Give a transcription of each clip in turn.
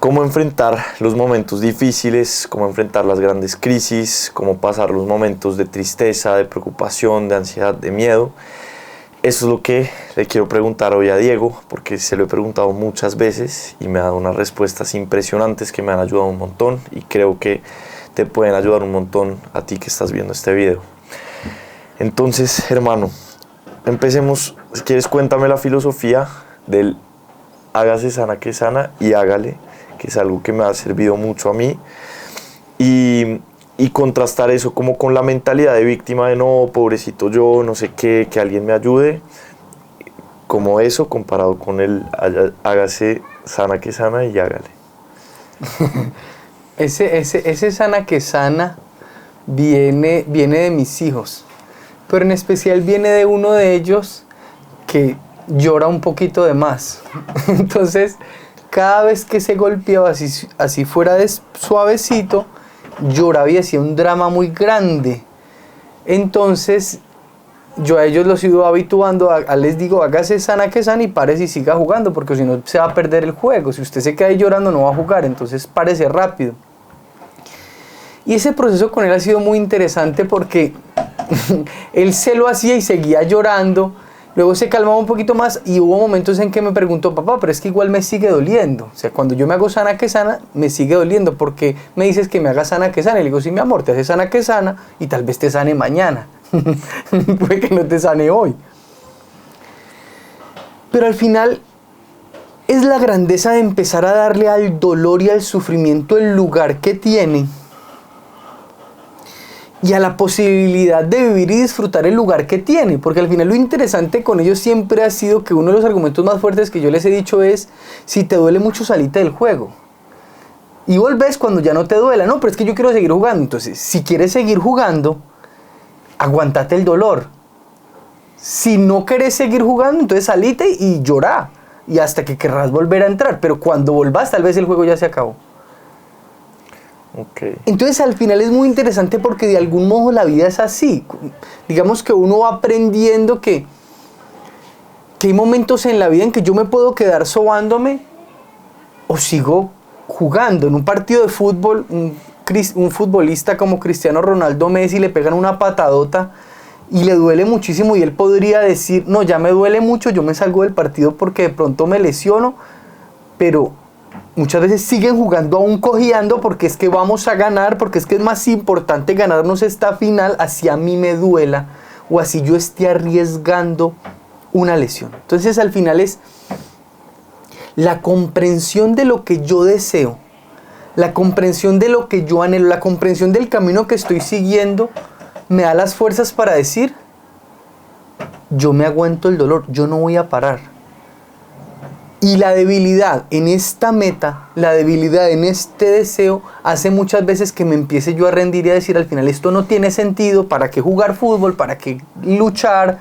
Cómo enfrentar los momentos difíciles, cómo enfrentar las grandes crisis, cómo pasar los momentos de tristeza, de preocupación, de ansiedad, de miedo. Eso es lo que le quiero preguntar hoy a Diego, porque se lo he preguntado muchas veces y me ha dado unas respuestas impresionantes que me han ayudado un montón y creo que te pueden ayudar un montón a ti que estás viendo este video. Entonces, hermano, empecemos. Si quieres, cuéntame la filosofía del hágase sana que sana y hágale, que es algo que me ha servido mucho a mí, y contrastar eso como con la mentalidad de víctima de no, pobrecito yo, no sé qué, que alguien me ayude, como eso comparado con el hágase sana que sana y hágale. Ese sana que sana viene de mis hijos, pero en especial viene de uno de ellos que llora un poquito de más. Entonces, cada vez que se golpeaba así fuera de suavecito, lloraba y hacía un drama muy grande. Entonces, yo a ellos los he ido habituando, les digo, hágase sana que sana y párese y siga jugando, porque si no se va a perder el juego. Si usted se queda ahí llorando no va a jugar, entonces párese rápido. Y ese proceso con él ha sido muy interesante porque él se lo hacía y seguía llorando. Luego se calmaba un poquito más y hubo momentos en que me preguntó, papá, pero es que igual me sigue doliendo. O sea, cuando yo me hago sana que sana, me sigue doliendo. ¿Por qué me dices que me haga sana que sana? Y le digo, sí, mi amor, te hace sana que sana y tal vez te sane mañana. Puede que no te sane hoy. Pero al final es la grandeza de empezar a darle al dolor y al sufrimiento el lugar que tiene. Y a la posibilidad de vivir y disfrutar el lugar que tiene, porque al final lo interesante con ellos siempre ha sido que uno de los argumentos más fuertes que yo les he dicho es, si te duele mucho salite del juego y volvés cuando ya no te duela. No, pero es que yo quiero seguir jugando. Entonces, si quieres seguir jugando, aguantate el dolor. Si no querés seguir jugando, entonces salite y llorá y hasta que querrás volver a entrar, pero cuando volvás tal vez el juego ya se acabó. Okay. Entonces al final es muy interesante porque de algún modo la vida es así. Digamos que uno va aprendiendo que hay momentos en la vida en que yo me puedo quedar sobándome o sigo jugando. En un partido de fútbol, un futbolista como Cristiano Ronaldo, Messi, le pegan una patadota y le duele muchísimo y él podría decir, no, ya me duele mucho, yo me salgo del partido porque de pronto me lesiono, pero muchas veces siguen jugando aún cojeando porque es que vamos a ganar, porque es que es más importante ganarnos esta final así a mí me duela o así yo esté arriesgando una lesión. Entonces al final es la comprensión de lo que yo deseo, la comprensión de lo que yo anhelo, la comprensión del camino que estoy siguiendo me da las fuerzas para decir, yo me aguanto el dolor, yo no voy a parar. Y la debilidad en esta meta, la debilidad en este deseo, hace muchas veces que me empiece yo a rendir y a decir al final esto no tiene sentido, ¿para qué jugar fútbol? ¿Para qué luchar?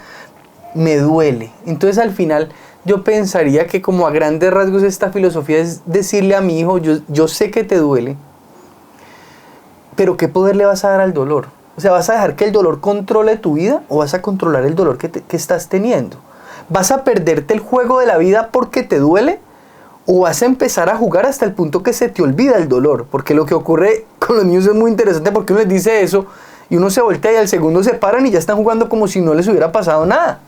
Me duele. Entonces al final yo pensaría que como a grandes rasgos esta filosofía es decirle a mi hijo, yo sé que te duele, pero ¿qué poder le vas a dar al dolor? O sea, ¿vas a dejar que el dolor controle tu vida o vas a controlar el dolor que estás teniendo? ¿Vas a perderte el juego de la vida porque te duele? ¿O vas a empezar a jugar hasta el punto que se te olvida el dolor? Porque lo que ocurre con los niños es muy interesante porque uno les dice eso y uno se voltea y al segundo se paran y ya están jugando como si no les hubiera pasado nada.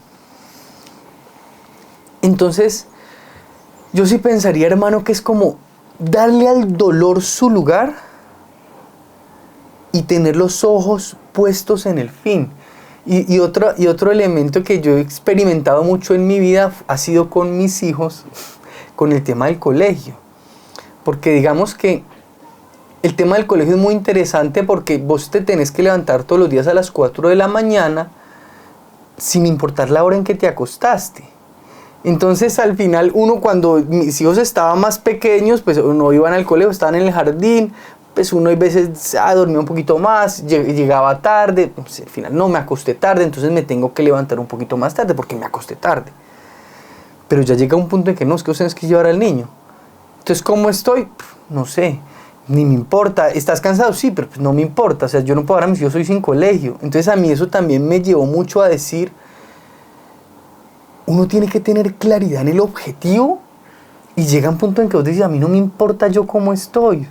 Entonces, yo sí pensaría, hermano, que es como darle al dolor su lugar y tener los ojos puestos en el fin. Y otro elemento que yo he experimentado mucho en mi vida ha sido con mis hijos, con el tema del colegio. Porque digamos que el tema del colegio es muy interesante porque vos te tenés que levantar todos los días a las 4 de la mañana sin importar la hora en que te acostaste. Entonces al final uno, cuando mis hijos estaban más pequeños, pues no iban al colegio, estaban en el jardín, pues uno a veces dormía un poquito más, llegaba tarde, pues, al final no me acosté tarde, entonces me tengo que levantar un poquito más tarde porque me acosté tarde. Pero ya llega un punto en que no, es que vos tenés que llevar al niño. Entonces, ¿cómo estoy? No sé, ni me importa. ¿Estás cansado? Sí, pero pues no me importa. O sea, yo no puedo dar a mis hijos, soy sin colegio. Entonces a mí eso también me llevó mucho a decir, uno tiene que tener claridad en el objetivo Y llega un punto en que vos dices, a mí no me importa yo cómo estoy.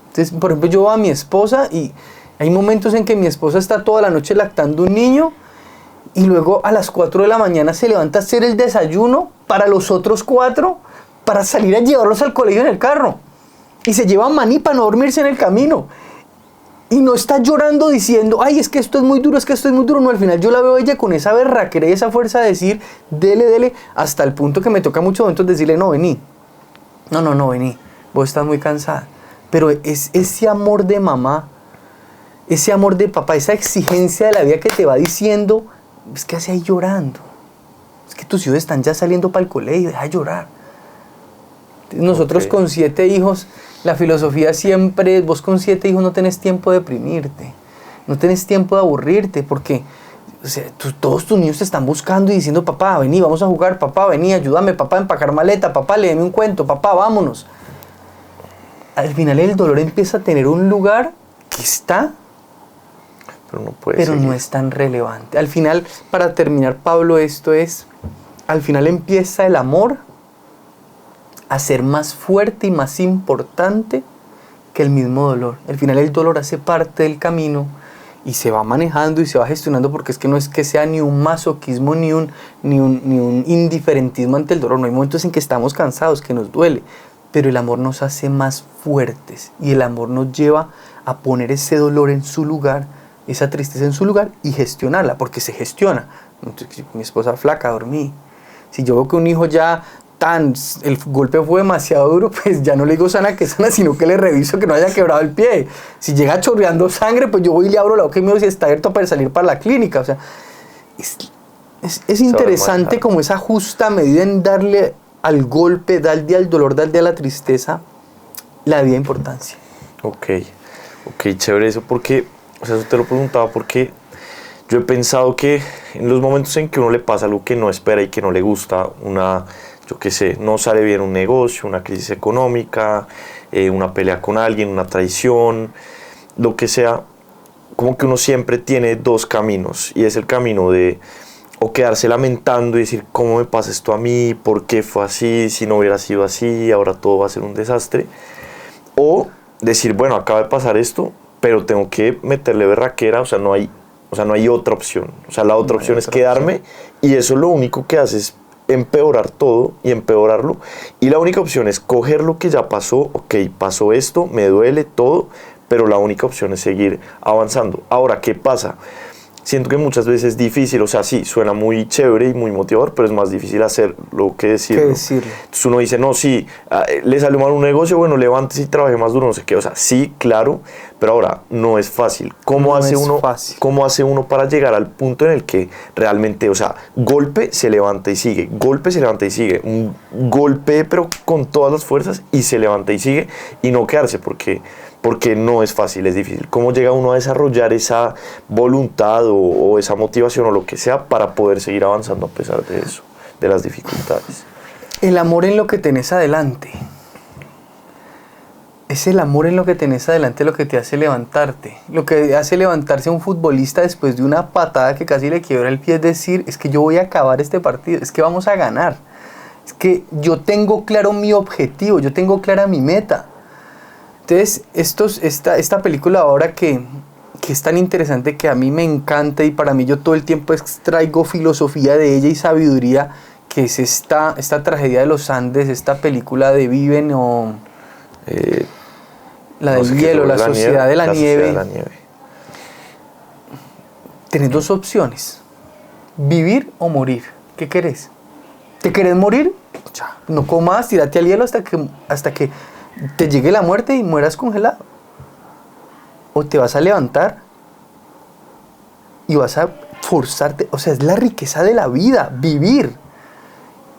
Entonces, por ejemplo, yo veo a mi esposa y hay momentos en que mi esposa está toda la noche lactando un niño y luego a las 4 de la mañana se levanta a hacer el desayuno para los otros 4 para salir a llevarlos al colegio en el carro. Y se lleva maní para no dormirse en el camino. Y no está llorando diciendo, ay, es que esto es muy duro, es que esto es muy duro. No, al final yo la veo a ella con esa berraquera y esa fuerza de decir, dele, dele, hasta el punto que me toca muchos momentos decirle, no, vení. No, vení. Vos estás muy cansada. Pero es ese amor de mamá, ese amor de papá, esa exigencia de la vida que te va diciendo, es que hace ahí llorando. Es que tus hijos están ya saliendo para el colegio, deja de llorar. Nosotros con 7 hijos, la filosofía siempre es, vos con 7 hijos no tenés tiempo de deprimirte, no tenés tiempo de aburrirte, porque o sea, todos tus niños te están buscando y diciendo, papá, vení, vamos a jugar, papá, vení, ayúdame, papá, a empacar maleta, papá, léeme un cuento, papá, vámonos. Al final el dolor empieza a tener un lugar que está, pero no es tan relevante. Al final, para terminar, Pablo, esto es, al final empieza el amor a ser más fuerte y más importante que el mismo dolor. Al final el dolor hace parte del camino y se va manejando y se va gestionando, porque es que no es que sea ni un masoquismo ni un indiferentismo ante el dolor. No hay momentos en que estamos cansados, que nos duele, pero el amor nos hace más fuertes y el amor nos lleva a poner ese dolor en su lugar, esa tristeza en su lugar y gestionarla, porque se gestiona. Entonces, mi esposa flaca, dormí. Si yo veo que un hijo ya el golpe fue demasiado duro, pues ya no le digo sana que sana, sino que le reviso que no haya quebrado el pie. Si llega chorreando sangre, pues yo voy y le abro la boca y me digo si está abierto para salir para la clínica. O sea, es interesante como esa justa medida en darle al golpe, darle al dolor, darle a la tristeza la debida importancia. Ok, chévere eso, porque, o sea, eso te lo preguntaba porque yo he pensado que en los momentos en que uno le pasa algo que no espera y que no le gusta, yo qué sé, no sale bien un negocio, una crisis económica, una pelea con alguien, una traición, lo que sea, como que uno siempre tiene 2 caminos, y es el camino de o quedarse lamentando y decir, ¿cómo me pasa esto a mí? ¿Por qué fue así? Si no hubiera sido así, ahora todo va a ser un desastre. O decir, bueno, acaba de pasar esto, pero tengo que meterle berraquera, o sea, no hay otra opción. O sea, la otra opción es quedarme, y eso lo único que hace es empeorar todo y empeorarlo, y la única opción es coger lo que ya pasó. Ok, pasó esto, me duele todo, pero la única opción es seguir avanzando. Ahora, ¿qué pasa? Siento que muchas veces es difícil, o sea, sí, suena muy chévere y muy motivador, pero es más difícil hacerlo que decirlo. Entonces uno dice, no, sí, le salió mal un negocio, bueno, levántese y trabaje más duro, no sé qué. O sea, sí, claro, pero ahora no es fácil. ¿Cómo hace uno para llegar al punto en el que realmente, o sea, golpe, se levanta y sigue, golpe, se levanta y sigue, un golpe, pero con todas las fuerzas, y se levanta y sigue, y no quedarse, porque no es fácil, es difícil? ¿Cómo llega uno a desarrollar esa voluntad o esa motivación o lo que sea para poder seguir avanzando a pesar de eso, de las dificultades? El amor en lo que tenés adelante. Es el amor en lo que tenés adelante lo que te hace levantarte. Lo que hace levantarse a un futbolista después de una patada que casi le quiebra el pie es decir, es que yo voy a acabar este partido, es que vamos a ganar. Es que yo tengo claro mi objetivo, yo tengo clara mi meta. Entonces, esta película ahora que es tan interesante, que a mí me encanta y para mí yo todo el tiempo extraigo filosofía de ella y sabiduría, que es esta tragedia de los Andes, esta película de Viven o la del hielo, la sociedad de la nieve. Tenés 2 opciones, vivir o morir. ¿Qué querés? ¿Te querés morir? No comas, tírate al hielo hasta que te llegue la muerte y mueras congelado. O te vas a levantar y vas a forzarte. O sea, es la riqueza de la vida, vivir.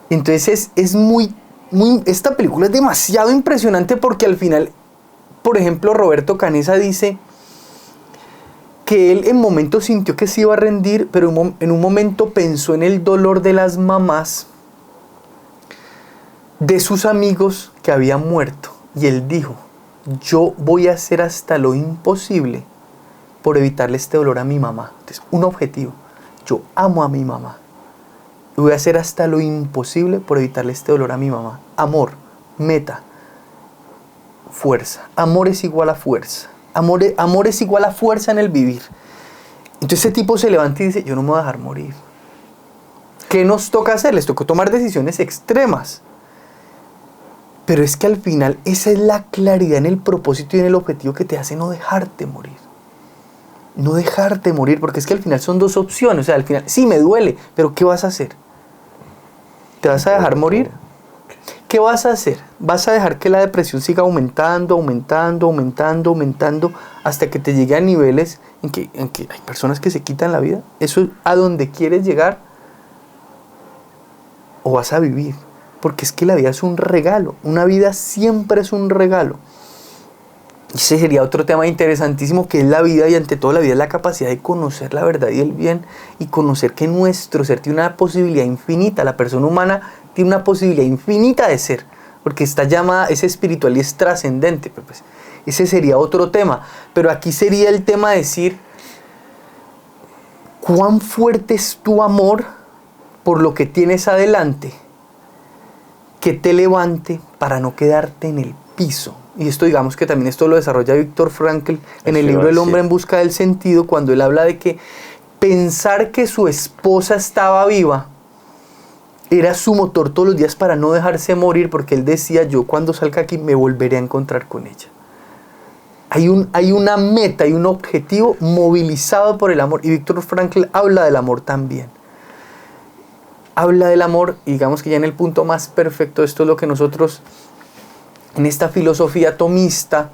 Entonces es muy, esta película es demasiado impresionante, porque al final, por ejemplo, Roberto Canessa dice que él en momentos sintió que se iba a rendir, pero en un momento pensó en el dolor de las mamás de sus amigos que habían muerto. Y él dijo, yo voy a hacer hasta lo imposible por evitarle este dolor a mi mamá. Entonces, un objetivo. Yo amo a mi mamá. Y voy a hacer hasta lo imposible por evitarle este dolor a mi mamá. Amor. meta, fuerza. Amor es igual a fuerza. Amor es igual a fuerza en el vivir. Entonces ese tipo se levanta y dice, yo no me voy a dejar morir. ¿Qué nos toca hacer? Les tocó tomar decisiones extremas. Pero es que al final esa es la claridad en el propósito y en el objetivo que te hace no dejarte morir. No dejarte morir, porque es que al final son dos opciones. O sea, al final, sí, me duele, pero ¿qué vas a hacer? ¿Te vas a dejar morir? ¿Qué vas a hacer? ¿Vas a dejar que la depresión siga aumentando, hasta que te llegue a niveles en que hay personas que se quitan la vida? ¿Eso es a donde quieres llegar? ¿O vas a vivir? Porque es que la vida es un regalo. Una vida siempre es un regalo. Y ese sería otro tema interesantísimo, que es la vida, y ante todo la vida es la capacidad de conocer la verdad y el bien, y conocer que nuestro ser tiene una posibilidad infinita. La persona humana tiene una posibilidad infinita de ser, porque está llamada, es espiritual y es trascendente. Pues, ese sería otro tema. Pero aquí sería el tema de decir, ¿cuán fuerte es tu amor por lo que tienes adelante, que te levante para no quedarte en el piso? Y esto, digamos que también esto lo desarrolla Viktor Frankl en el libro El hombre en busca del sentido, cuando él habla de que pensar que su esposa estaba viva era su motor todos los días para no dejarse morir, porque él decía, yo cuando salga aquí me volveré a encontrar con ella. Hay una meta, hay un objetivo movilizado por el amor, y Viktor Frankl habla del amor también. Habla del amor, y digamos que ya en el punto más perfecto, esto es lo que nosotros, en esta filosofía tomista,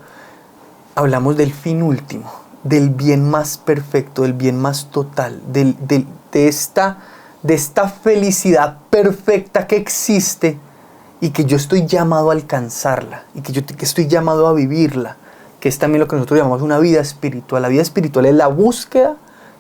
hablamos del fin último, del bien más perfecto, del bien más total, de esta felicidad perfecta que existe y que yo estoy llamado a alcanzarla, y que estoy llamado a vivirla, que es también lo que nosotros llamamos una vida espiritual. La vida espiritual es la búsqueda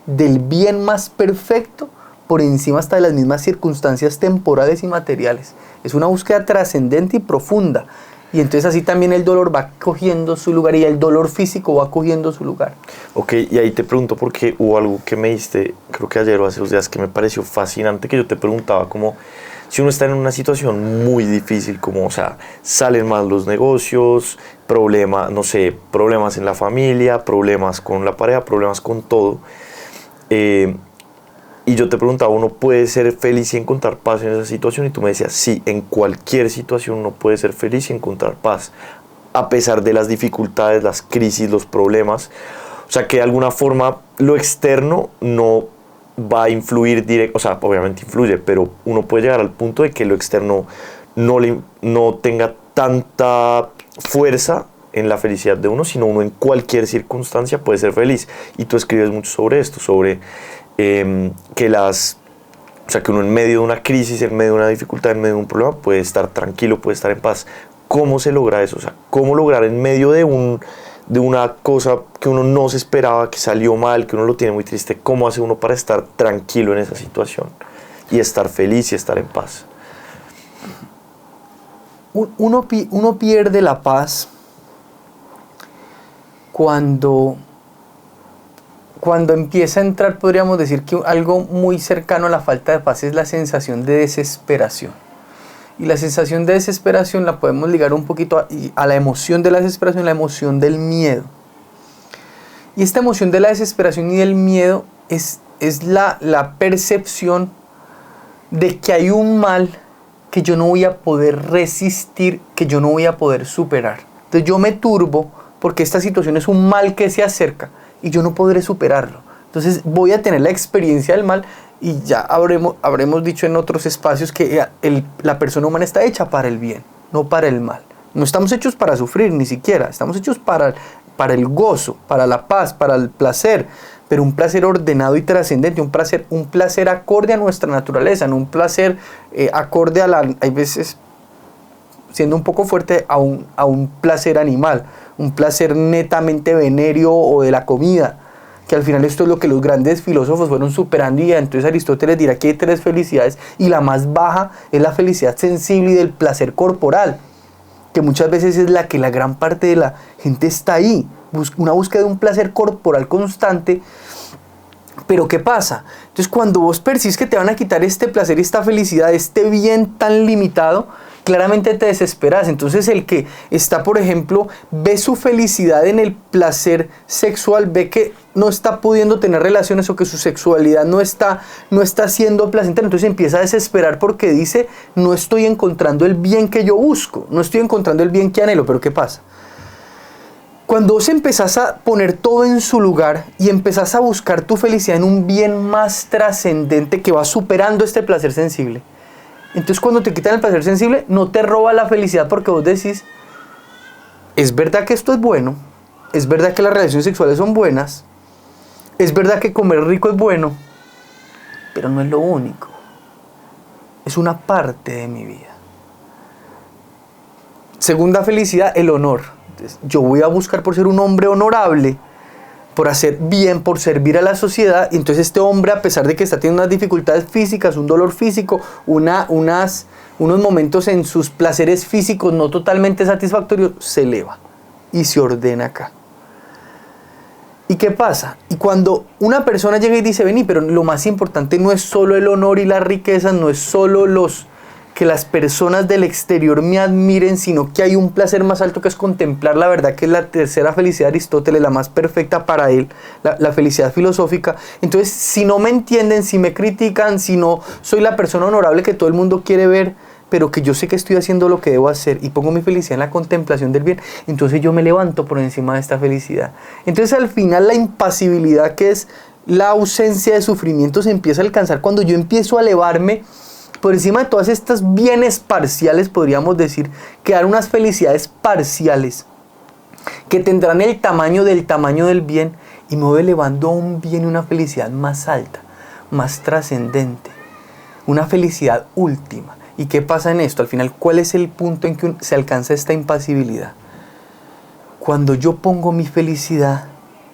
del bien más perfecto por encima hasta de las mismas circunstancias temporales y materiales. Es una búsqueda trascendente y profunda. Y entonces así también el dolor va cogiendo su lugar, y el dolor físico va cogiendo su lugar. Ok, y ahí te pregunto, porque hubo algo que me diste, creo que ayer o hace 2 días, que me pareció fascinante, que yo te preguntaba como, si uno está en una situación muy difícil, como, o sea, salen mal los negocios, problemas en la familia, problemas con la pareja, problemas con todo, y yo te preguntaba, ¿uno puede ser feliz y encontrar paz en esa situación? Y tú me decías, sí, en cualquier situación uno puede ser feliz y encontrar paz, a pesar de las dificultades, las crisis, los problemas. O sea, que de alguna forma lo externo no va a influir directo, o sea, obviamente influye, pero uno puede llegar al punto de que lo externo no tenga tanta fuerza en la felicidad de uno, sino uno en cualquier circunstancia puede ser feliz. Y tú escribes mucho sobre esto, sobre que uno en medio de una crisis, en medio de una dificultad, en medio de un problema, puede estar tranquilo, puede estar en paz. ¿Cómo se logra eso? O sea, ¿cómo lograr en medio de una cosa que uno no se esperaba, que salió mal, que uno lo tiene muy triste, cómo hace uno para estar tranquilo en esa situación y estar feliz y estar en paz? Uno pierde la paz cuando empieza a entrar, podríamos decir que algo muy cercano a la falta de paz es la sensación de desesperación. Y la sensación de desesperación la podemos ligar un poquito a la emoción de la desesperación, la emoción del miedo. Y esta emoción de la desesperación y del miedo es la percepción de que hay un mal que yo no voy a poder resistir, que yo no voy a poder superar. Entonces yo me turbo porque esta situación es un mal que se acerca y yo no podré superarlo. Entonces voy a tener la experiencia del mal, y ya habremos dicho en otros espacios que la persona humana está hecha para el bien, no para el mal. No estamos hechos para sufrir ni siquiera, estamos hechos para el gozo, para la paz, para el placer, pero un placer ordenado y trascendente, un placer acorde a nuestra naturaleza, no un placer acorde hay veces, siendo un poco fuerte, a un placer animal, un placer netamente venéreo o de la comida, que al final esto es lo que los grandes filósofos fueron superando, y entonces Aristóteles dirá que hay 3 felicidades, y la más baja es la felicidad sensible y del placer corporal, que muchas veces es la que la gran parte de la gente está ahí, una búsqueda de un placer corporal constante. Pero ¿qué pasa? Entonces cuando vos percibís que te van a quitar este placer y esta felicidad, este bien tan limitado, claramente te desesperas. Entonces el que está, por ejemplo, ve su felicidad en el placer sexual, ve que no está pudiendo tener relaciones o que su sexualidad no está siendo placentera, entonces empieza a desesperar porque dice, no estoy encontrando el bien que yo busco, no estoy encontrando el bien que anhelo. Pero ¿qué pasa? Cuando vos empezás a poner todo en su lugar y empezás a buscar tu felicidad en un bien más trascendente que va superando este placer sensible, entonces cuando te quitan el placer sensible no te roba la felicidad, porque vos decís, es verdad que esto es bueno, es verdad que las relaciones sexuales son buenas, es verdad que comer rico es bueno, pero no es lo único, es una parte de mi vida. Segunda felicidad, el honor. Yo voy a buscar por ser un hombre honorable, por hacer bien, por servir a la sociedad. Y entonces este hombre, a pesar de que está teniendo unas dificultades físicas, un dolor físico, unos momentos en sus placeres físicos no totalmente satisfactorios, se eleva y se ordena acá. ¿Y qué pasa? Y cuando una persona llega y dice, vení, pero lo más importante no es solo el honor y la riqueza, no es solo que las personas del exterior me admiren, sino que hay un placer más alto que es contemplar la verdad, que es la tercera felicidad de Aristóteles, la más perfecta para él, la felicidad filosófica. Entonces, si no me entienden, si me critican, si no soy la persona honorable que todo el mundo quiere ver, pero que yo sé que estoy haciendo lo que debo hacer y pongo mi felicidad en la contemplación del bien, entonces yo me levanto por encima de esta felicidad. Entonces, al final, la impasibilidad, que es la ausencia de sufrimiento, se empieza a alcanzar cuando yo empiezo a elevarme por encima de todas estas bienes parciales, podríamos decir, que dan unas felicidades parciales que tendrán el tamaño del bien, y me voy elevando a un bien y una felicidad más alta, más trascendente, una felicidad última. ¿Y qué pasa en esto? Al final, ¿cuál es el punto en que se alcanza esta impasibilidad? Cuando yo pongo mi felicidad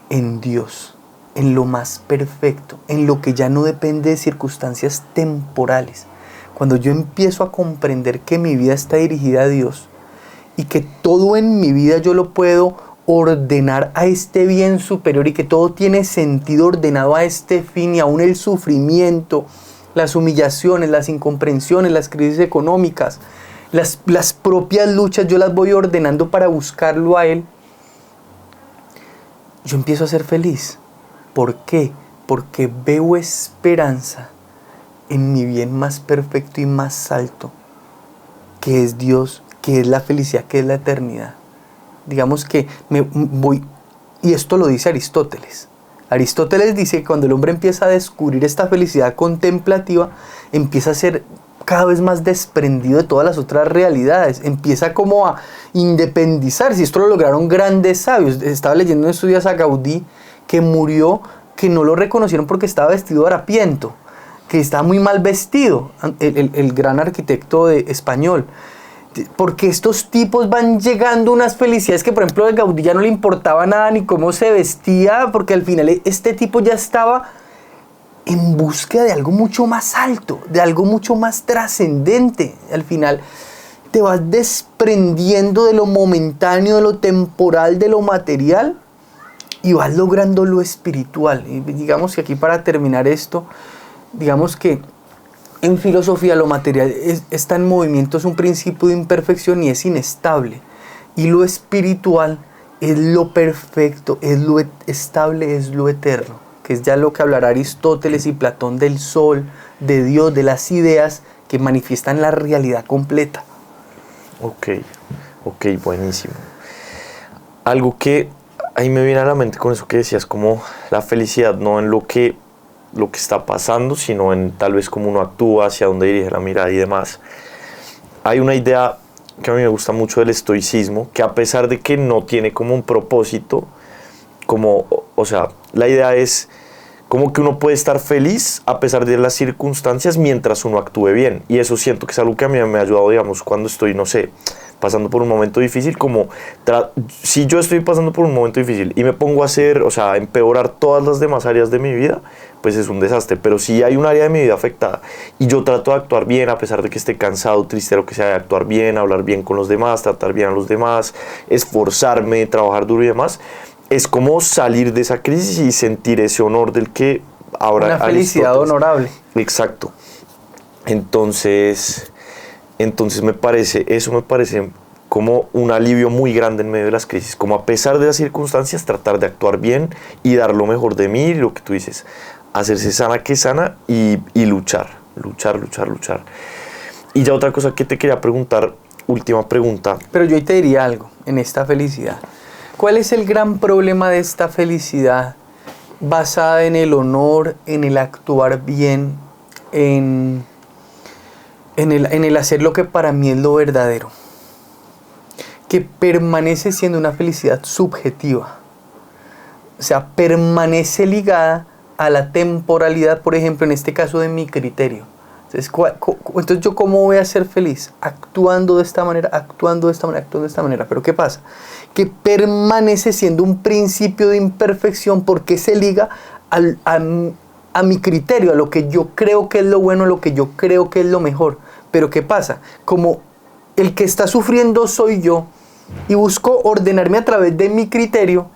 en Dios, en lo más perfecto, en lo que ya no depende de circunstancias temporales. Cuando yo empiezo a comprender que mi vida está dirigida a Dios y que todo en mi vida yo lo puedo ordenar a este bien superior y que todo tiene sentido ordenado a este fin, y aún el sufrimiento, las humillaciones, las incomprensiones, las crisis económicas, las propias luchas, yo las voy ordenando para buscarlo a Él, yo empiezo a ser feliz. ¿Por qué? Porque veo esperanza en mi bien más perfecto y más alto, que es Dios, que es la felicidad, que es la eternidad. Digamos que y esto lo dice Aristóteles. Aristóteles dice que cuando el hombre empieza a descubrir esta felicidad contemplativa, empieza a ser cada vez más desprendido de todas las otras realidades, empieza como a independizarse, y esto lo lograron grandes sabios. Estaba leyendo en estos días a Gaudí, que murió, que no lo reconocieron porque estaba vestido de harapiento, que estaba muy mal vestido, el gran arquitecto español, porque estos tipos van llegando a unas felicidades que, por ejemplo, a Gaudí ya no le importaba nada ni cómo se vestía, porque al final este tipo ya estaba en búsqueda de algo mucho más alto, de algo mucho más trascendente. Al final te vas desprendiendo de lo momentáneo, de lo temporal, de lo material, y vas logrando lo espiritual. Y digamos que aquí, para terminar esto, digamos que en filosofía lo material está en movimiento, es un principio de imperfección y es inestable. Y lo espiritual es lo perfecto, es lo estable, es lo eterno, que es ya lo que hablará Aristóteles y Platón del sol, de Dios, de las ideas que manifiestan la realidad completa. Ok, buenísimo. Algo que ahí me viene a la mente con eso que decías, como la felicidad no en lo que está pasando, sino en tal vez cómo uno actúa, hacia dónde dirige la mirada y demás. Hay una idea que a mí me gusta mucho del estoicismo, que a pesar de que no tiene como un propósito, la idea es como que uno puede estar feliz a pesar de las circunstancias mientras uno actúe bien. Y eso siento que es algo que a mí me ha ayudado, digamos, cuando estoy, no sé, pasando por un momento difícil, si yo estoy pasando por un momento difícil y me pongo a empeorar todas las demás áreas de mi vida, pues es un desastre. Pero si hay un área de mi vida afectada y yo trato de actuar bien, a pesar de que esté cansado, triste, lo que sea, de actuar bien, hablar bien con los demás, tratar bien a los demás, esforzarme, trabajar duro y demás, es como salir de esa crisis y sentir ese honor del que ahora... Una felicidad honorable. Exacto. Entonces, Entonces eso me parece como un alivio muy grande en medio de las crisis, como a pesar de las circunstancias tratar de actuar bien y dar lo mejor de mí, lo que tú dices, hacerse sana que sana y luchar. Y ya otra cosa que te quería preguntar, última pregunta. Pero yo ahí te diría algo, en esta felicidad. ¿Cuál es el gran problema de esta felicidad basada en el honor, en el actuar bien, en el hacer lo que para mí es lo verdadero? Que permanece siendo una felicidad subjetiva. O sea, permanece ligada a la temporalidad, por ejemplo, en este caso de mi criterio. Entonces, ¿yo cómo voy a ser feliz? Actuando de esta manera, actuando de esta manera, actuando de esta manera. Pero ¿qué pasa? Que permanece siendo un principio de imperfección porque se liga a mi criterio, a lo que yo creo que es lo bueno, a lo que yo creo que es lo mejor. Pero ¿qué pasa? Como el que está sufriendo soy yo y busco ordenarme a través de mi criterio,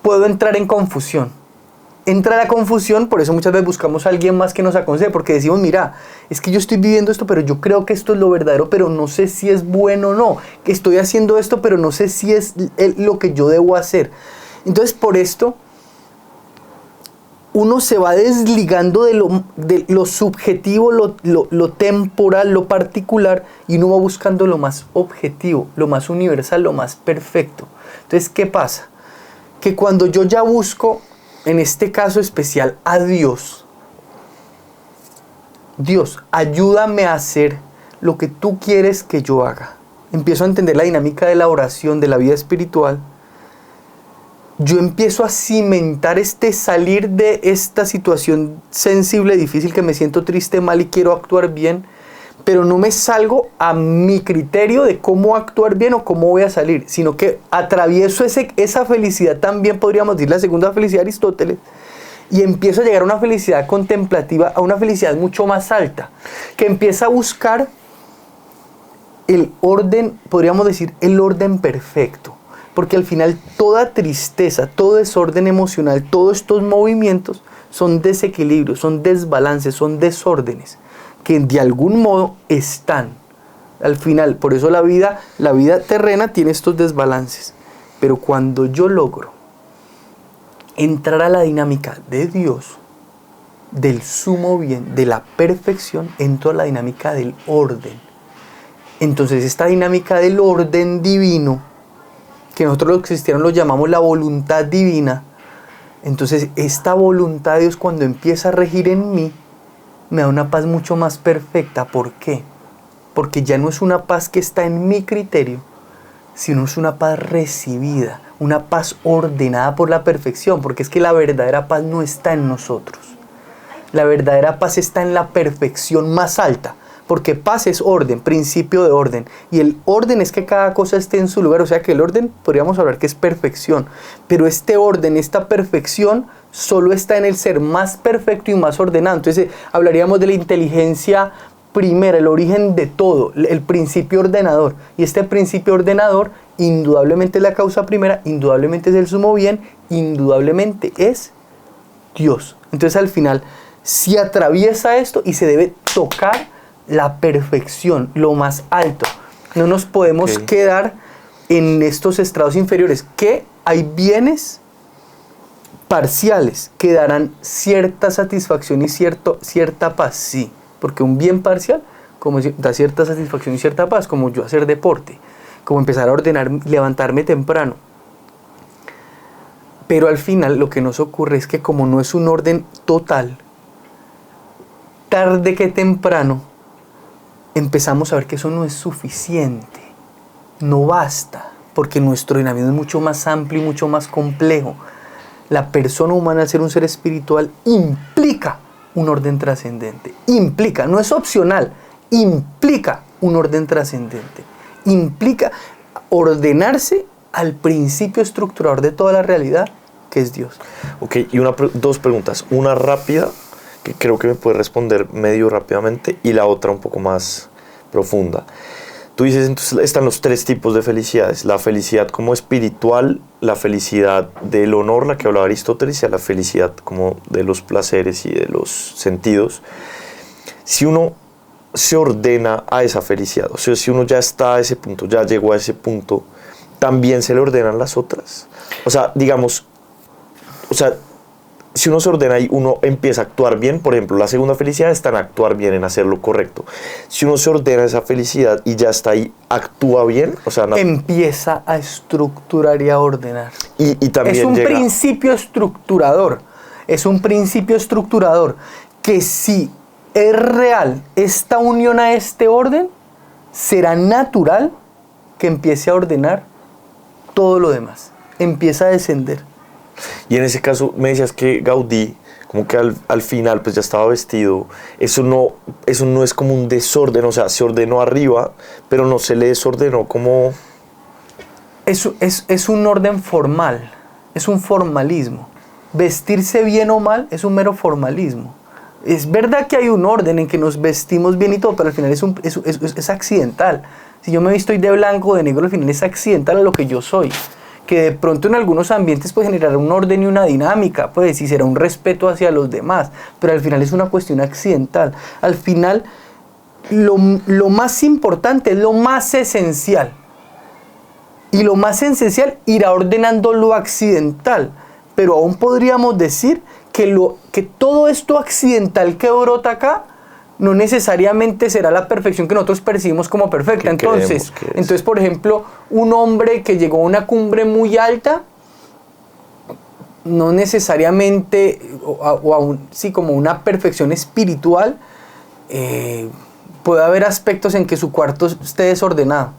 puedo entrar en confusión. Entra la confusión, por eso muchas veces buscamos a alguien más que nos aconseje, porque decimos, mira, es que yo estoy viviendo esto, pero yo creo que esto es lo verdadero, pero no sé si es bueno o no. Que estoy haciendo esto, pero no sé si es lo que yo debo hacer. Entonces, por esto, uno se va desligando de lo subjetivo, lo temporal, lo particular, y uno va buscando lo más objetivo, lo más universal, lo más perfecto. Entonces, ¿qué pasa? Que cuando yo ya busco, en este caso especial, a Dios, ayúdame a hacer lo que tú quieres que yo haga. Empiezo a entender la dinámica de la oración, de la vida espiritual. Yo empiezo a cimentar salir de esta situación sensible, difícil, que me siento triste, mal y quiero actuar bien, pero no me salgo a mi criterio de cómo actuar bien o cómo voy a salir, sino que atravieso esa felicidad, también podríamos decir la segunda felicidad de Aristóteles, y empiezo a llegar a una felicidad contemplativa, a una felicidad mucho más alta, que empieza a buscar el orden, podríamos decir, el orden perfecto. Porque al final toda tristeza, todo desorden emocional, todos estos movimientos son desequilibrios, son desbalances, son desórdenes que de algún modo están al final. Por eso la vida terrena tiene estos desbalances. Pero cuando yo logro entrar a la dinámica de Dios, del sumo bien, de la perfección, entro a la dinámica del orden. Entonces esta dinámica del orden divino, que nosotros los cristianos lo llamamos la voluntad divina, entonces esta voluntad de Dios, cuando empieza a regir en mí, me da una paz mucho más perfecta. ¿Por qué? Porque ya no es una paz que está en mi criterio, sino es una paz recibida, una paz ordenada por la perfección, porque es que la verdadera paz no está en nosotros. La verdadera paz está en la perfección más alta, porque paz es orden, principio de orden, y el orden es que cada cosa esté en su lugar. O sea que el orden, podríamos hablar que es perfección, pero este orden, esta perfección, solo está en el ser más perfecto y más ordenado. Entonces hablaríamos de la inteligencia primera, el origen de todo, el principio ordenador, y este principio ordenador indudablemente es la causa primera, indudablemente es el sumo bien, indudablemente es Dios. Entonces al final si atraviesa esto y se debe tocar la perfección, lo más alto. No nos podemos quedar en estos estrados inferiores, que hay bienes parciales que darán cierta satisfacción y cierta paz, sí, porque un bien parcial como da cierta satisfacción y cierta paz, como yo hacer deporte, como empezar a ordenar, levantarme temprano. Pero al final lo que nos ocurre es que como no es un orden total, tarde que temprano empezamos a ver que eso no es suficiente, no basta, porque nuestro dinamismo es mucho más amplio y mucho más complejo. La persona humana, al ser un ser espiritual, implica un orden trascendente. Implica, no es opcional, implica un orden trascendente. Implica ordenarse al principio estructurador de toda la realidad, que es Dios. Ok, y dos preguntas. Una rápida, que creo que me puede responder medio rápidamente, y la otra un poco más profunda. Tú dices, entonces están los tres tipos de felicidades: la felicidad como espiritual, la felicidad del honor, la que hablaba Aristóteles, y la felicidad como de los placeres y de los sentidos. Si uno se ordena a esa felicidad? O sea, si uno ya está a ese punto, ya llegó a ese punto, ¿también se le ordenan las otras? O sea, digamos, si uno se ordena y uno empieza a actuar bien, por ejemplo, la segunda felicidad está en actuar bien, en hacer lo correcto. Si uno se ordena esa felicidad y ya está ahí, ¿actúa bien? O sea, empieza a estructurar y a ordenar. Y también es un principio estructurador. Es un principio estructurador que si es real esta unión a este orden, será natural que empiece a ordenar todo lo demás. Empieza a descender. Y en ese caso me decías que Gaudí, como que al final pues ya estaba vestido, eso no es como un desorden, o sea, se ordenó arriba, pero no se le desordenó como... Es un orden formal, es un formalismo. Vestirse bien o mal es un mero formalismo. Es verdad que hay un orden en que nos vestimos bien y todo, pero al final es accidental. Si yo me visto de blanco o de negro, al final es accidental a lo que yo soy. Que de pronto en algunos ambientes puede generar un orden y una dinámica, pues, y será un respeto hacia los demás, pero al final es una cuestión accidental. Al final, lo más importante es lo más esencial. Y lo más esencial irá ordenando lo accidental. Pero aún podríamos decir que todo esto accidental que brota acá no necesariamente será la perfección que nosotros percibimos como perfecta. Entonces, por ejemplo, un hombre que llegó a una cumbre muy alta, no necesariamente, como una perfección espiritual, puede haber aspectos en que su cuarto esté desordenado.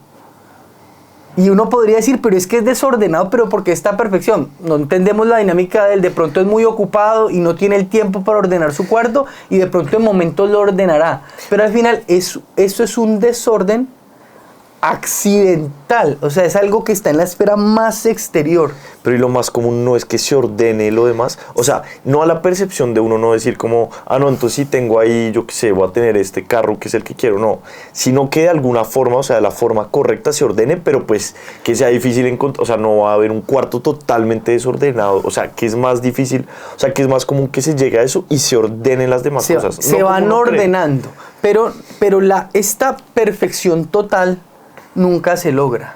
Y uno podría decir, pero es que es desordenado, pero ¿por qué esta perfección? No entendemos la dinámica de él, de pronto es muy ocupado y no tiene el tiempo para ordenar su cuarto y de pronto en momentos lo ordenará. Pero al final eso es un desorden accidental, o sea, es algo que está en la esfera más exterior. Pero y lo más común no es que se ordene lo demás, o sea, no a la percepción de uno no decir como, no, entonces sí tengo ahí, yo qué sé, voy a tener este carro que es el que quiero, no, sino que de alguna forma, o sea, de la forma correcta se ordene, pero pues que sea difícil encontrar, o sea, no va a haber un cuarto totalmente desordenado, o sea, que es más difícil, o sea, que es más común que se llegue a eso y se ordenen las demás cosas. Se van ordenando, pero esta perfección total nunca se logra.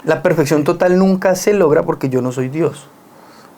La perfección total nunca se logra porque yo no soy Dios.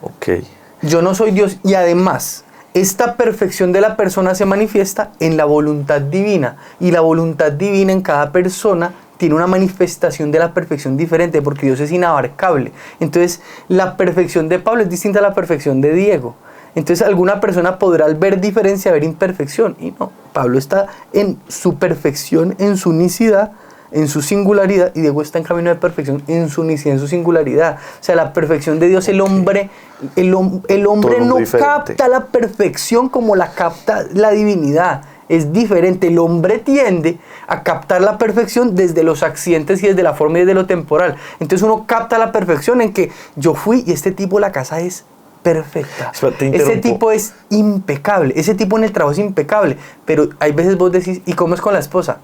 Ok. Yo no soy Dios y además esta perfección de la persona se manifiesta en la voluntad divina y la voluntad divina en cada persona tiene una manifestación de la perfección diferente porque Dios es inabarcable. Entonces la perfección de Pablo es distinta a la perfección de Diego. Entonces alguna persona podrá al ver diferencia ver imperfección y no, Pablo está en su perfección, en su unicidad, en su singularidad, y Diego está en camino de perfección en su unicidad, en su singularidad. O sea, la perfección de Dios, el hombre no capta la perfección como la capta la divinidad. Es diferente. El hombre tiende a captar la perfección desde los accidentes y desde la forma y desde lo temporal. Entonces uno capta la perfección en que yo fui y este tipo, la casa es perfecta. Ese tipo es impecable. Ese tipo en el trabajo es impecable. Pero hay veces vos decís, ¿y cómo es con la esposa?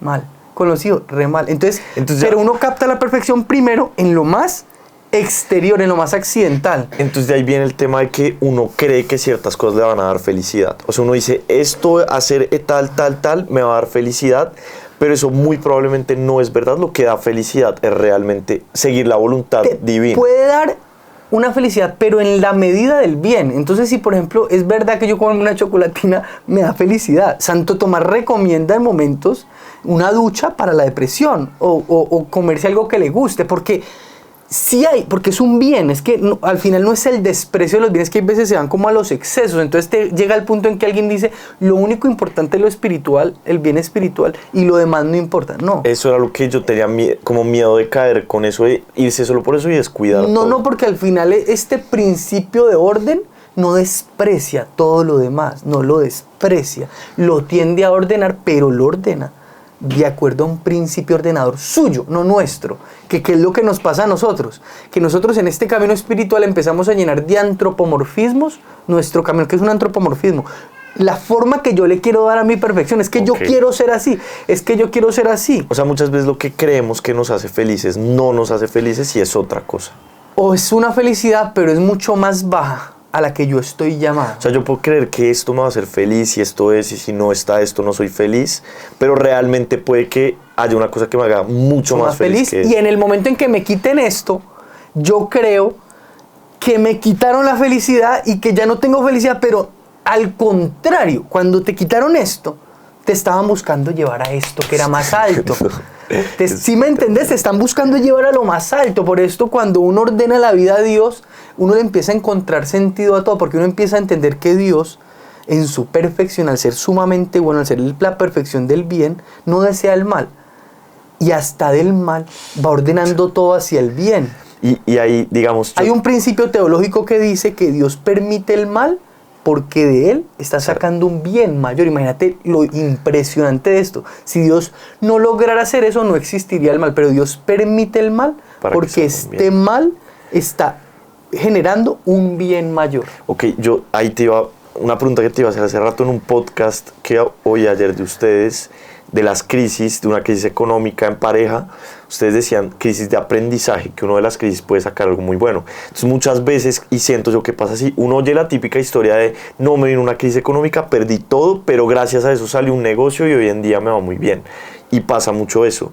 Mal. Con los hijos, re mal. Entonces pero uno capta la perfección primero en lo más exterior, en lo más accidental. Entonces de ahí viene el tema de que uno cree que ciertas cosas le van a dar felicidad. O sea, uno dice, esto, hacer tal, me va a dar felicidad, pero eso muy probablemente no es verdad. Lo que da felicidad es realmente seguir la voluntad divina. Puede dar una felicidad, pero en la medida del bien. Entonces, si por ejemplo es verdad que yo comerme una chocolatina me da felicidad, Santo Tomás recomienda en momentos una ducha para la depresión o comerse algo que le guste, porque sí hay, porque es un bien, es que no, al final no es el desprecio de los bienes, que hay veces se van como a los excesos. Entonces llega el punto en que alguien dice, lo único importante es lo espiritual, el bien espiritual, y lo demás no importa. No. Eso era lo que yo tenía como miedo de caer con eso, de irse solo por eso y descuidar todo. No, porque al final este principio de orden no desprecia todo lo demás, no lo desprecia, lo tiende a ordenar, pero lo ordena de acuerdo a un principio ordenador suyo, no nuestro, que es lo que nos pasa a nosotros, que nosotros en este camino espiritual empezamos a llenar de antropomorfismos nuestro camino, que es un antropomorfismo. La forma que yo le quiero dar a mi perfección es que yo quiero ser así, es que yo quiero ser así. O sea, muchas veces lo que creemos que nos hace felices no nos hace felices y es otra cosa. O es una felicidad, pero es mucho más baja. a la que yo estoy llamado. O sea, yo puedo creer que esto me va a hacer feliz y esto es, y si no está esto no soy feliz, pero realmente puede que haya una cosa que me haga mucho más feliz que y en el momento en que me quiten esto, yo creo que me quitaron la felicidad y que ya no tengo felicidad, pero al contrario, cuando te quitaron esto, te estaban buscando llevar a esto que era más alto. ¿Sí me entendés? Te están buscando llevar a lo más alto. Por esto, cuando uno ordena la vida a Dios, uno le empieza a encontrar sentido a todo, porque uno empieza a entender que Dios, en su perfección, al ser sumamente bueno, al ser la perfección del bien, no desea el mal. Y hasta del mal va ordenando todo hacia el bien. Y ahí, digamos... Hay un principio teológico que dice que Dios permite el mal porque de él está sacando un bien mayor. Imagínate lo impresionante de esto. Si Dios no lograra hacer eso, no existiría el mal. Pero Dios permite el mal porque este mal está generando un bien mayor. Ok, yo ahí te iba... Una pregunta que te iba a hacer hace rato en un podcast que oí ayer de ustedes, de las crisis, de una crisis económica en pareja. Ustedes decían crisis de aprendizaje, que uno de las crisis puede sacar algo muy bueno. Entonces muchas veces, y siento yo que pasa así, uno oye la típica historia de no me vino una crisis económica, perdí todo, pero gracias a eso salió un negocio y hoy en día me va muy bien. Y pasa mucho eso.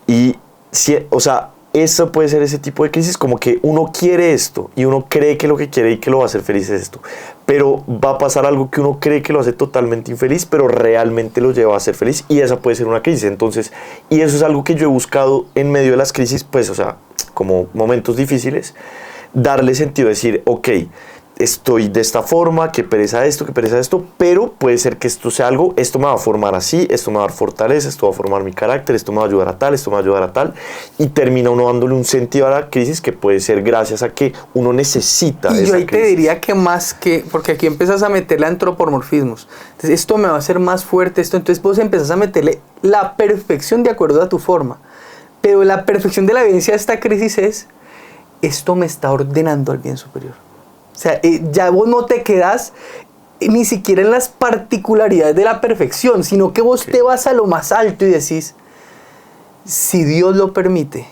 Y, o sea, eso puede ser ese tipo de crisis, como que uno quiere esto y uno cree que lo que quiere y que lo va a hacer feliz es esto, pero va a pasar algo que uno cree que lo hace totalmente infeliz, pero realmente lo lleva a ser feliz, y esa puede ser una crisis. Entonces, y eso es algo que yo he buscado en medio de las crisis, pues, o sea, como momentos difíciles, darle sentido, decir, ok, estoy de esta forma, que pereza esto, pero puede ser que esto sea algo, esto me va a formar así, esto me va a dar fortaleza, esto va a formar mi carácter, esto me va a ayudar a tal, esto me va a ayudar a tal, y termina uno dándole un sentido a la crisis que puede ser gracias a que uno necesita esa crisis. Y yo ahí te diría que más que, porque aquí empiezas a meterle antropomorfismos, entonces esto me va a hacer más fuerte, entonces vos empezás a meterle la perfección de acuerdo a tu forma, pero la perfección de la evidencia de esta crisis es, esto me está ordenando al bien superior. O sea, ya vos no te quedas ni siquiera en las particularidades de la perfección, sino que vos te vas a lo más alto y decís, si Dios lo permite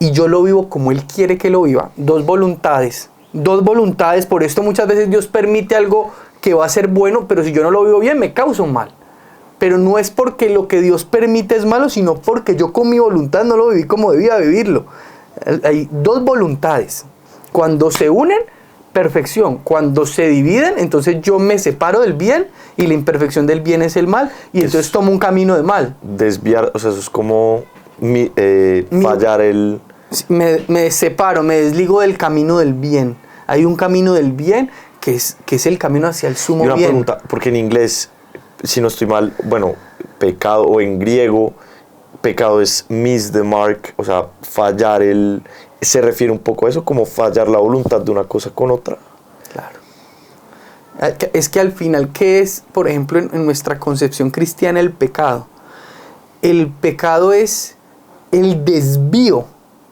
y yo lo vivo como Él quiere que lo viva, dos voluntades, por esto muchas veces Dios permite algo que va a ser bueno, pero si yo no lo vivo bien me causa un mal. Pero no es porque lo que Dios permite es malo, sino porque yo con mi voluntad no lo viví como debía vivirlo. Hay dos voluntades. Cuando se unen, perfección. Cuando se dividen, entonces yo me separo del bien y la imperfección del bien es el mal, y entonces tomo un camino de mal. Desviar, o sea, eso es como fallar el... Me separo, me desligo del camino del bien. Hay un camino del bien que es el camino hacia el sumo bien. Y una pregunta, porque en inglés, si no estoy mal, bueno, pecado, o en griego, pecado es miss the mark, o sea, fallar el... ¿Se refiere un poco a eso, como fallar la voluntad de una cosa con otra? Claro. Es que al final, ¿qué es, por ejemplo, en nuestra concepción cristiana el pecado? El pecado es el desvío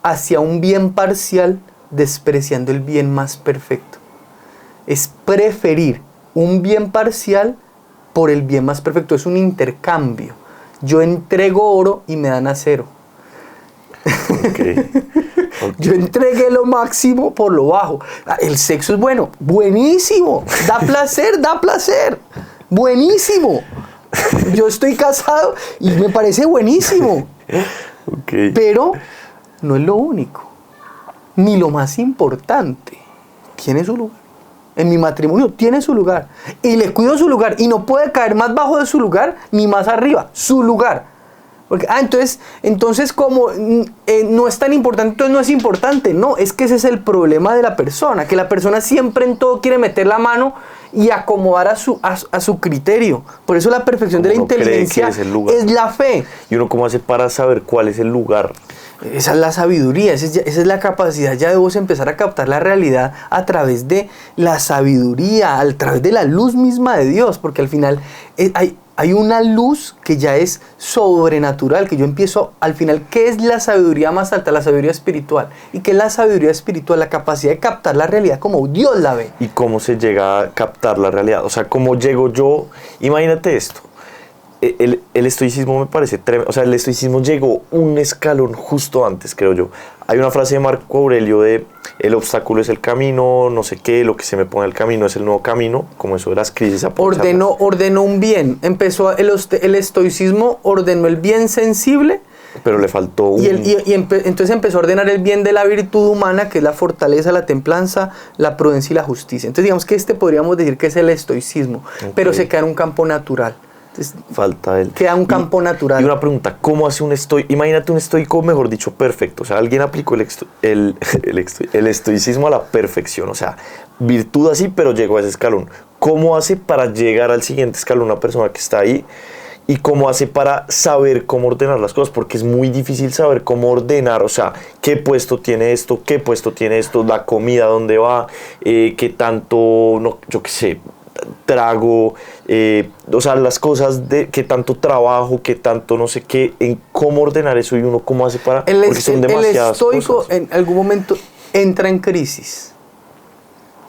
hacia un bien parcial, despreciando el bien más perfecto. Es preferir un bien parcial por el bien más perfecto. Es un intercambio. Yo entrego oro y me dan acero. Okay. Yo entregué lo máximo por lo bajo. El sexo es bueno, buenísimo. Da placer, buenísimo. Yo estoy casado y me parece buenísimo. Okay. Pero no es lo único, ni lo más importante. Tiene su lugar. En mi matrimonio tiene su lugar. Y le cuido su lugar. Y no puede caer más bajo de su lugar, ni más arriba. Su lugar. Porque, entonces como no es tan importante, entonces no es importante. No, es que ese es el problema de la persona, que la persona siempre en todo quiere meter la mano y acomodar a su criterio. Por eso la perfección de la inteligencia es la fe. ¿Y uno cómo hace para saber cuál es el lugar? Esa es la sabiduría, esa es la capacidad ya de vos empezar a captar la realidad a través de la sabiduría, a través de la luz misma de Dios, porque al final hay una luz que ya es sobrenatural, que yo empiezo, al final, ¿qué es la sabiduría más alta? La sabiduría espiritual. ¿Y qué es la sabiduría espiritual? La capacidad de captar la realidad como Dios la ve. ¿Y cómo se llega a captar la realidad? O sea, ¿cómo llego yo? Imagínate esto. El estoicismo me parece tremendo. O sea, el estoicismo llegó un escalón justo antes, creo yo, Hay una frase de Marco Aurelio de el obstáculo es el camino, no sé qué, lo que se me pone en el camino es el nuevo camino, como eso de las crisis. Ordenó un bien. Empezó el estoicismo, ordenó el bien sensible. Pero le faltó un... Entonces empezó a ordenar el bien de la virtud humana, que es la fortaleza, la templanza, la prudencia y la justicia. Entonces digamos que podríamos decir que es el estoicismo, pero se queda en un campo natural. Entonces, falta él. Queda un campo natural. Y una pregunta, ¿cómo hace un estoico? Imagínate un estoico, mejor dicho, perfecto. O sea, alguien aplicó el estoicismo a la perfección. O sea, virtud así, pero llegó a ese escalón. ¿Cómo hace para llegar al siguiente escalón una persona que está ahí? ¿Y cómo hace para saber cómo ordenar las cosas? Porque es muy difícil saber cómo ordenar, o sea, qué puesto tiene esto, la comida, dónde va, qué tanto, no, yo qué sé, trago, o sea, las cosas de qué tanto trabajo, qué tanto no sé qué, en cómo ordenar eso y uno cómo hace para... porque son demasiadas el estoico cosas. En algún momento entra en crisis,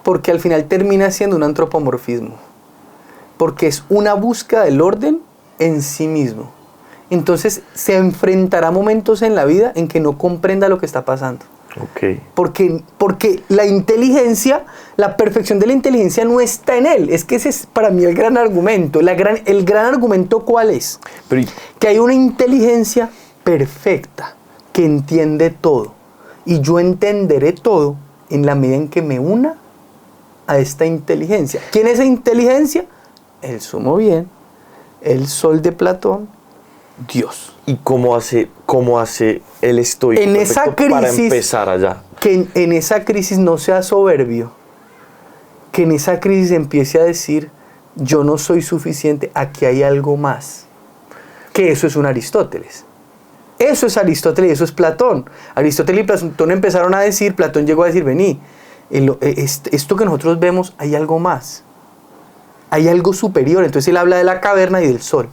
porque al final termina siendo un antropomorfismo, porque es una búsqueda del orden en sí mismo. Entonces se enfrentará a momentos en la vida en que no comprenda lo que está pasando. Okay. Porque la inteligencia, la perfección de la inteligencia no está en él. Es que ese es para mí el gran argumento. El gran argumento, ¿cuál es? Que hay una inteligencia perfecta que entiende todo. Y yo entenderé todo en la medida en que me una a esta inteligencia. ¿Quién es esa inteligencia? El sumo bien, el sol de Platón, Dios. ¿Y cómo hace el estoico en esa crisis, para empezar allá? Que en esa crisis no sea soberbio, que en esa crisis empiece a decir, yo no soy suficiente, aquí hay algo más. Que eso es un Aristóteles. Eso es Aristóteles y eso es Platón. Aristóteles y Platón empezaron a decir, Platón llegó a decir, vení, esto que nosotros vemos, hay algo más. Hay algo superior. Entonces él habla de la caverna y del sol.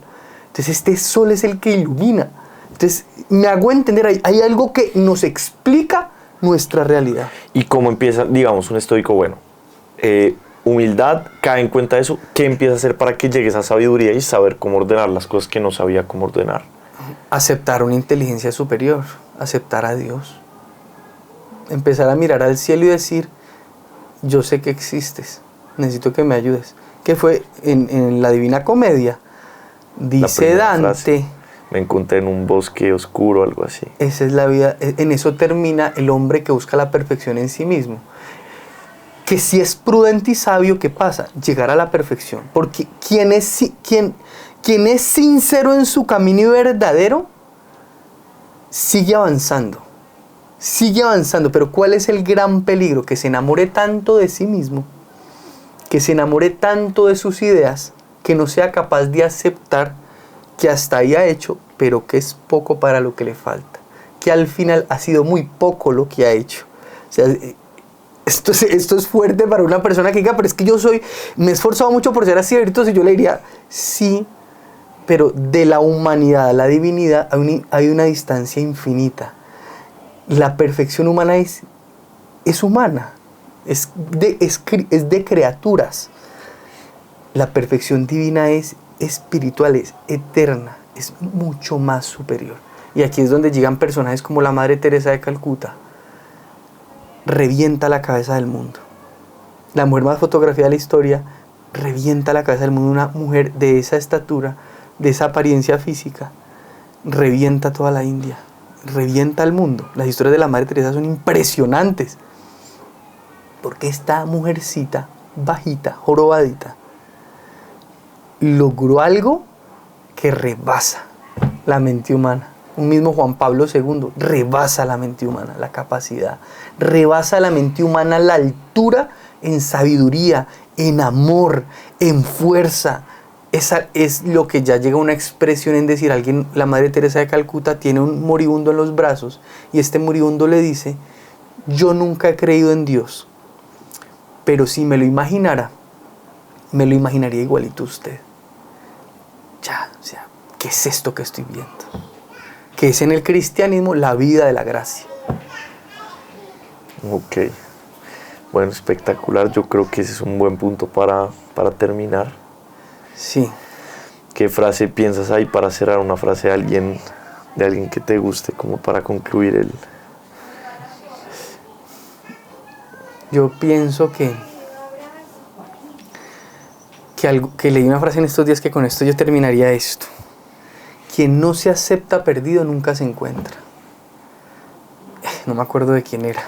Entonces este sol es el que ilumina. Entonces me hago entender, hay algo que nos explica nuestra realidad. ¿Y cómo empieza, digamos, un estoico bueno? Humildad, cae en cuenta de eso. ¿Qué empieza a hacer para que llegue esa sabiduría y saber cómo ordenar las cosas que no sabía cómo ordenar? Aceptar una inteligencia superior, aceptar a Dios. Empezar a mirar al cielo y decir, yo sé que existes, necesito que me ayudes. Que fue en la Divina Comedia, dice Dante, frase, me encontré en un bosque oscuro, algo así. Esa es la vida, en eso termina el hombre que busca la perfección en sí mismo. Que si es prudente y sabio, ¿qué pasa? Llegar a la perfección. Porque quien es sincero en su camino y verdadero, sigue avanzando. Pero ¿cuál es el gran peligro? Que se enamore tanto de sí mismo, que se enamore tanto de sus ideas, que no sea capaz de aceptar que hasta ahí ha hecho, pero que es poco para lo que le falta. Que al final ha sido muy poco lo que ha hecho. O sea, esto es fuerte para una persona que diga, pero es que me he esforzado mucho por ser así, entonces yo le diría, sí, pero de la humanidad a la divinidad hay una distancia infinita. La perfección humana es humana, es de criaturas. La perfección divina es espiritual, es eterna, es mucho más superior. Y aquí es donde llegan personajes como la Madre Teresa de Calcuta. Revienta la cabeza del mundo. La mujer más fotografiada de la historia revienta la cabeza del mundo. Una mujer de esa estatura, de esa apariencia física, revienta toda la India, revienta el mundo. Las historias de la Madre Teresa son impresionantes. Porque esta mujercita, bajita, jorobadita, logró algo que rebasa la mente humana. Un mismo Juan Pablo II rebasa la mente humana, la capacidad. Rebasa la mente humana la altura en sabiduría, en amor, en fuerza. Esa es lo que ya llega a una expresión en decir, la Madre Teresa de Calcuta tiene un moribundo en los brazos y este moribundo le dice, yo nunca he creído en Dios, pero si me lo imaginara, me lo imaginaría igualito a usted. Ya, o sea, ¿qué es esto que estoy viendo? Que es en el cristianismo la vida de la gracia. Ok. Bueno, espectacular. Yo creo que ese es un buen punto para terminar. Sí. ¿Qué frase piensas ahí para cerrar? Una frase de alguien que te guste, como para concluir yo pienso que leí una frase en estos días que con esto yo terminaría esto. Quien no se acepta perdido nunca se encuentra. No me acuerdo de quién era.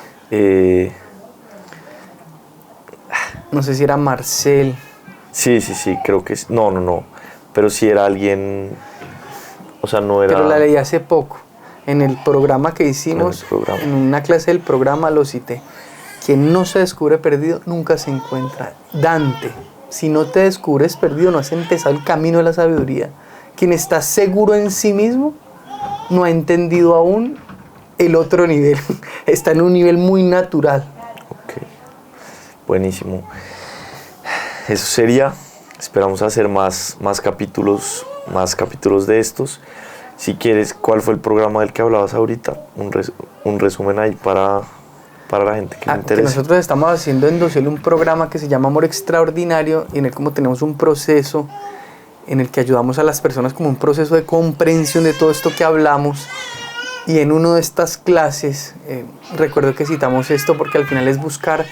No sé si era Marcel. Sí, creo que es. No. Pero sí era alguien. O sea, no era. Pero la leí hace poco. En el programa que hicimos, en una clase del programa lo cité. Quien no se descubre perdido nunca se encuentra. Dante, si no te descubres perdido, no has empezado el camino de la sabiduría. Quien está seguro en sí mismo no ha entendido aún el otro nivel. Está en un nivel muy natural. Ok, buenísimo. Eso sería. Esperamos hacer más capítulos de estos. Si quieres, ¿cuál fue el programa del que hablabas ahorita? Un resumen ahí para la gente que le interesa. Nosotros estamos haciendo en Docel un programa que se llama Amor Extraordinario, y en el como tenemos un proceso en el que ayudamos a las personas como un proceso de comprensión de todo esto que hablamos. Y en una de estas clases, recuerdo que citamos esto porque al final es buscar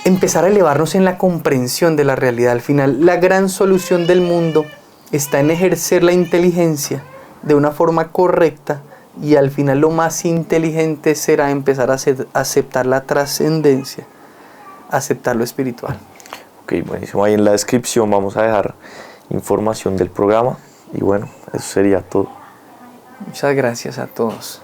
empezar a elevarnos en la comprensión de la realidad. Al final, la gran solución del mundo está en ejercer la inteligencia de una forma correcta, y al final lo más inteligente será empezar a aceptar la trascendencia, aceptar lo espiritual. Ok, buenísimo. Ahí en la descripción vamos a dejar información del programa y bueno, eso sería todo. Muchas gracias a todos.